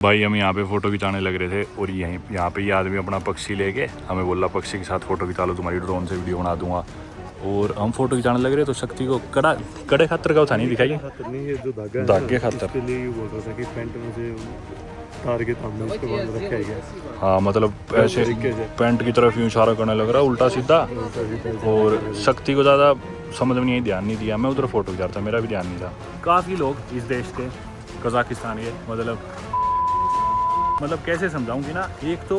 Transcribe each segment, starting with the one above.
भाई हम यहाँ पे फ़ोटो खिंचाने लग रहे थे और यहाँ पे ये आदमी अपना पक्षी लेके हमें बोला पक्षी के साथ फ़ोटो खिंचा लो, तुम्हारी ड्रोन से वीडियो बना दूंगा। और हम फ़ोटो खिंचाने लग रहे तो शक्ति को कड़े खातर का था नहीं दिखाई, धागे खातर के लिए बोल रहा था कि पैंट में से तार के सामने उसको बांध रखा है। हाँ मतलब ऐसे पैंट की तरफ यूँ इशारा करने लग रहा उल्टा सीधा। और शक्ति को ज़्यादा समझ में नहीं, ध्यान नहीं दिया, मैं उधर फ़ोटो खिंचा था, मेरा भी ध्यान नहीं था। काफ़ी लोग इस देश के कजाकिस्तान के मतलब कैसे समझाऊं कि ना, एक तो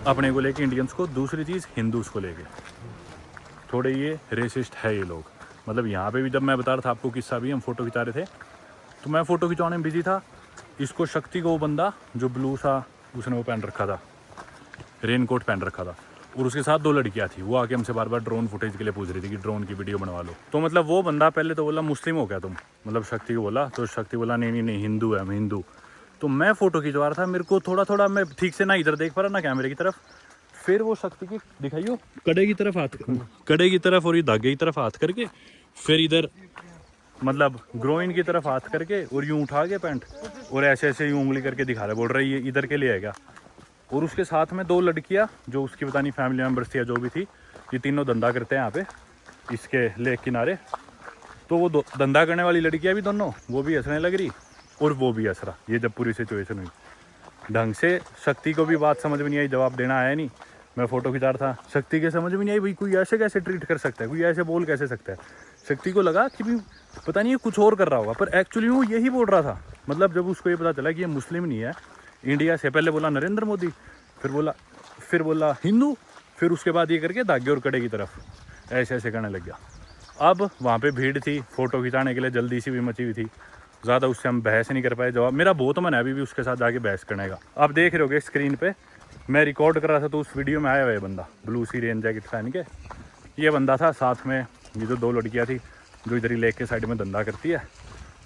अपने को लेके इंडियंस को, दूसरी चीज़ हिंदूज को लेके थोड़े ये रेसिस्ट है ये लोग। मतलब यहाँ पे भी जब मैं बता रहा था आपको किस्सा भी, हम फ़ोटो खिंचा रहे थे तो मैं फ़ोटो खिंचाने में बिजी था। इसको शक्ति को वो बंदा जो ब्लू सा उसने वो पहन रखा था, रेन कोट पहन रखा था, और उसके साथ 2 लड़कियाँ थी। वो आके हमसे बार बार ड्रोन फुटेज के लिए पूछ रही थी कि ड्रोन की वीडियो बनवा लो। तो मतलब वो बंदा पहले तो बोला मुस्लिम हो क्या तुम, मतलब शक्ति को बोला, तो शक्ति बोला नहीं नहीं नहीं हिंदू है, हम हिंदू। तो मैं फ़ोटो खिंचवा रहा था, मेरे को थोड़ा मैं ठीक से ना इधर देख पा रहा ना कैमरे की तरफ। फिर वो शक्ति की दिखाइयो कड़े की तरफ हाथ, कड़े की तरफ और ये धागे की तरफ हाथ करके, फिर इधर मतलब ग्रोइन की तरफ हाथ करके और यूँ उठा के पैंट और ऐसे ऐसे यूँ उंगली करके दिखा रहे, बोल रही है इधर के लिए है क्या। और उसके साथ में 2 लड़कियाँ जो उसकी पता नहीं फैमिली मेम्बर्स थी या जो भी थी, ये तीनों धंधा करते हैं यहाँ पे इसके लेक किनारे। तो वो धंधा करने वाली लड़कियाँ भी दोनों, वो भी हंसने लग रही और वो भी हंस रहा। ये जब पूरी सिचुएशन हुई ढंग से, शक्ति को भी बात समझ में नहीं आई, जवाब देना आया नहीं, मैं फ़ोटो खिंचा रहा था। शक्ति के समझ में नहीं आई भाई कोई ऐसे कैसे ट्रीट कर सकता है, कोई ऐसे बोल कैसे सकता है। शक्ति को लगा कि भी पता नहीं ये कुछ और कर रहा होगा, पर एक्चुअली वो यही बोल रहा था। मतलब जब उसको ये पता चला कि ये मुस्लिम नहीं है, इंडिया से, पहले बोला नरेंद्र मोदी, फिर बोला हिंदू, फिर उसके बाद ये करके धागे और कड़े की तरफ ऐसे ऐसे करने लग गया। अब वहाँ पे भीड़ थी, फ़ोटो खिंचाने के लिए जल्दी सी भी मची हुई थी, ज़्यादा उससे हम बहस नहीं कर पाए। जवाब मेरा बहुत मन है अभी भी उसके साथ जाके बहस करने का। आप देख रहे होगे स्क्रीन पे, मैं रिकॉर्ड कर रहा था तो उस वीडियो में आया हुआ है बंदा ब्लू सी रेन जैकेट पहन के, ये बंदा था। साथ में ये जो 2 लड़कियाँ थी जो इधर ही लेक के साइड में धंधा करती है,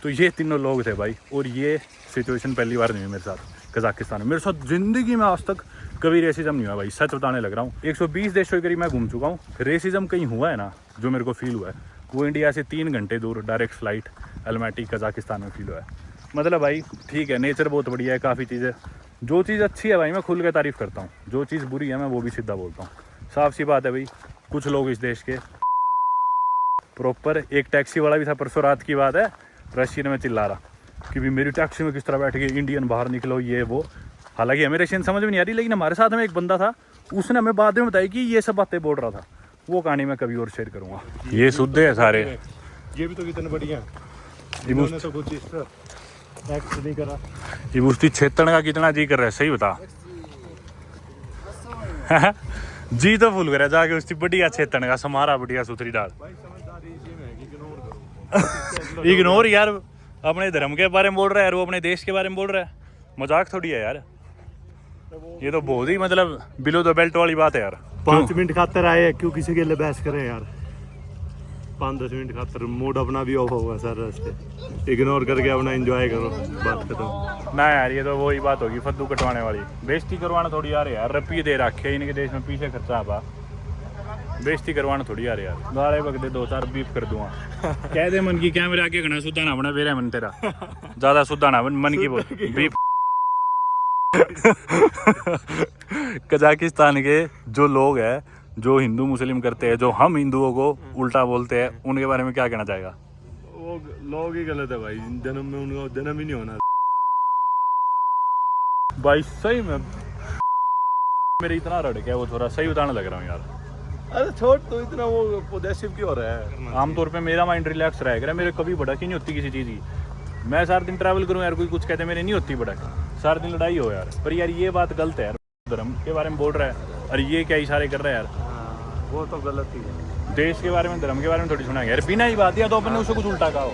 तो ये तीनों लोग थे भाई। और ये सिचुएशन पहली बार नहीं हुई मेरे साथ कजाकिस्तान में। मेरे साथ ज़िंदगी में आज तक कभी रेसिज्म नहीं हुआ भाई, सच बताने लग रहा हूँ। 120 देशों के करीब मैं घूम चुका हूँ। रेसिज्म कहीं हुआ है ना जो मेरे को फील हुआ है, वो इंडिया से 3 घंटे दूर डायरेक्ट फ्लाइट अलमाटी कजाकिस्तान में फील हुआ है। मतलब भाई ठीक है, नेचर बहुत बढ़िया है, काफ़ी चीज़ें, जो चीज़ अच्छी है भाई मैं खुल के तारीफ़ करता हूँ, जो चीज़ बुरी है मैं वो भी सीधा बोलता हूँ। साफ सी बात है भाई, कुछ लोग इस देश के प्रॉपर, एक टैक्सी वाला भी था परसों रात की बात है, रशियन में चिल्ला रहा कि भी मेरी टैक्सी में किस तरह बैठ गए इंडियन, बाहर निकलो ये वो। हालांकि हमें रशियन समझ में नहीं आ रही, लेकिन हमारे साथ में एक बंदा था, उसने हमें बाद में बताया कि ये सब बातें बोल रहा था। वो कहानी मैं कभी और शेयर करूँगा। ये शुद्ध है सारे, ये भी तो कितने बढ़िया इन्होंने तो कुछ इस एक्ट नहीं करा। ये बुस्ती छेतन का कितना जी कर रहा है, सही बता। जी तो फुल कर जाके उसकी बढ़िया छेतन का समारा बढ़िया सुथरी डाल। इग्नोर यार, अपने धर्म के बारे में बोल रहा है यार, वो अपने देश के बारे में बोल रहा है, मजाक थोड़ी है यार। ये तो बहुत ही मतलब बिलो द बेल्ट वाली बात है यार। 5 मिनट खातर आए, क्यों किसी के लिए बहस करें यार। 5-10 मिनट खातर मूड अपना भी ऑफ होगा सर, रास्ते इग्नोर करके अपना एंजॉय करो, बात खत्म ना यार। ये तो वही बात होगी फद्दू कटवाने वाली, बेइज्जती करवाना थोड़ी यार। यार रपी दे रखे इनके देश में, पीछे खर्चा पा, बेइज्जती करवाना थोड़ी यार। गाले बगदे 2-4 बीप कर दूंगा। कह दे मन की कैमरे आके घना सुधा ना बना, बेरा मन तेरा ज्यादा सुधा ना मन की बोल बीप। कजाकिस्तान के जो लोग हैं, जो हिंदू मुस्लिम करते हैं, जो हम हिंदुओं को उल्टा बोलते हैं, उनके बारे में क्या कहना चाहेगा? वो लोग ही गलत है भाई, जन्म में उनका जन्म ही नहीं होना भाई। सही में मेरे इतना रड़ गया वो थोड़ा, सही बताने लग रहा हूँ यार। अरे छोड़ तो, इतना वो पॉजिटिव क्यों हो रहा है? आमतौर पे मेरा माइंड रिलैक्स रहेगा, मेरे कभी भड़क ही नहीं होती किसी चीज़ की। मैं सारा दिन ट्रैवल करूँ यार, कोई कुछ कहते मेरे नहीं होती भड़क, सारा दिन लड़ाई हो यार। पर यार ये बात गलत है यार, धर्म के बारे में बोल रहा है और ये क्या इशारे कर रहा है यार। वो तो गलत ही है। देश के बारे में, धर्म के बारे में थोड़ी सुना यार, बिना ही बात या तो अपन ने उसको कुछ उल्टा कहा हो।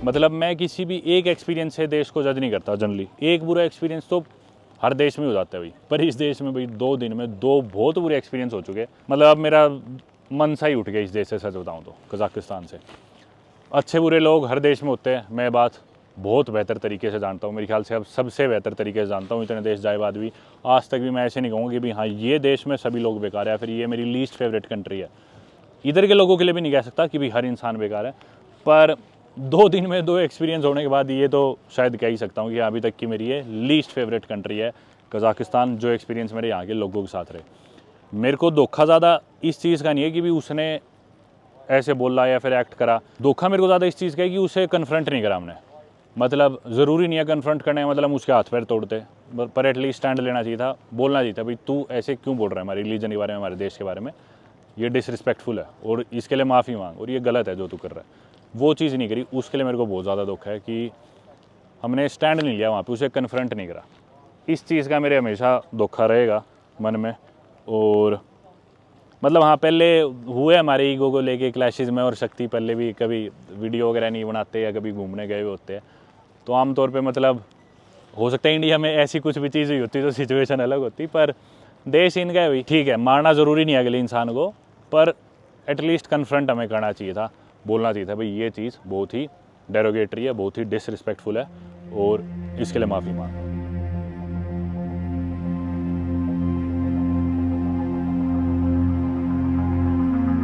मतलब मैं किसी भी एक एक्सपीरियंस से देश को जज नहीं करता जनरली। एक बुरा एक्सपीरियंस तो हर देश में हो जाता है भाई, पर इस देश में भाई 2 दिन में 2 बहुत बुरे एक्सपीरियंस हो चुके। मतलब अब मेरा मन सा ही उठ गया इस देश से, सच बताऊँ तो, कजाकिस्तान से। अच्छे बुरे लोग हर देश में होते हैं, मैं बात बहुत बेहतर तरीके से जानता हूँ, मेरे ख्याल से अब सबसे बेहतर तरीके से जानता हूँ। इतने देश जाए बाद भी आज तक भी मैं ऐसे नहीं कहूँगा कि भाई हाँ ये देश में सभी लोग बेकार है, फिर ये मेरी लीस्ट फेवरेट कंट्री है। इधर के लोगों के लिए भी नहीं कह सकता कि भाई हर इंसान बेकार है, पर 2 दिन में 2 एक्सपीरियंस होने के बाद ये तो शायद कह ही सकता हूँ कि अभी तक की मेरी ये लीस्ट फेवरेट कंट्री है कज़ाकिस्तान, जो एक्सपीरियंस मेरे यहाँ के लोगों के साथ रहे। मेरे को धोखा ज़्यादा इस चीज़ का नहीं है कि भी उसने ऐसे बोला या फिर एक्ट करा, धोखा मेरे को ज़्यादा इस चीज़ का है कि उसे कन्फ्रंट नहीं करा हमने। मतलब ज़रूरी नहीं है कन्फ्रंट करने, मतलब उसके हाथ पैर तोड़ते, पर एटलीस्ट स्टैंड लेना चाहिए था, बोलना चाहिए था भाई तू ऐसे क्यों बोल रहा है हमारे रिलीजन के बारे में, हमारे देश के बारे में, ये डिसरिस्पेक्टफुल है और इसके लिए माफ़ी मांग, और ये गलत है जो तू कर रहा है। वो चीज़ नहीं करी, उसके लिए मेरे को बहुत ज़्यादा दुख है कि हमने स्टैंड नहीं लिया वहाँ पे, उसे कन्फ्रंट नहीं करा। इस चीज़ का मेरे हमेशा धोखा रहेगा मन में। और मतलब हाँ पहले हुए हमारे ईगो को लेके क्लैशेज़ में, और शक्ति पहले भी कभी वीडियो वगैरह नहीं बनाते या कभी घूमने गए हुए होते हैं, तो आमतौर पे मतलब हो सकता है इंडिया में ऐसी कुछ भी चीज़ हुई होती तो सिचुएशन अलग होती, पर देश इनका भी ठीक है, मारना ज़रूरी नहीं है अगले इंसान को, पर एटलीस्ट कन्फ्रंट हमें करना चाहिए था, बोलना चाहिए था भाई ये चीज़ बहुत ही डेरोगेटरी है, बहुत ही डिसरिस्पेक्टफुल है और इसके लिए माफ़ी मांग।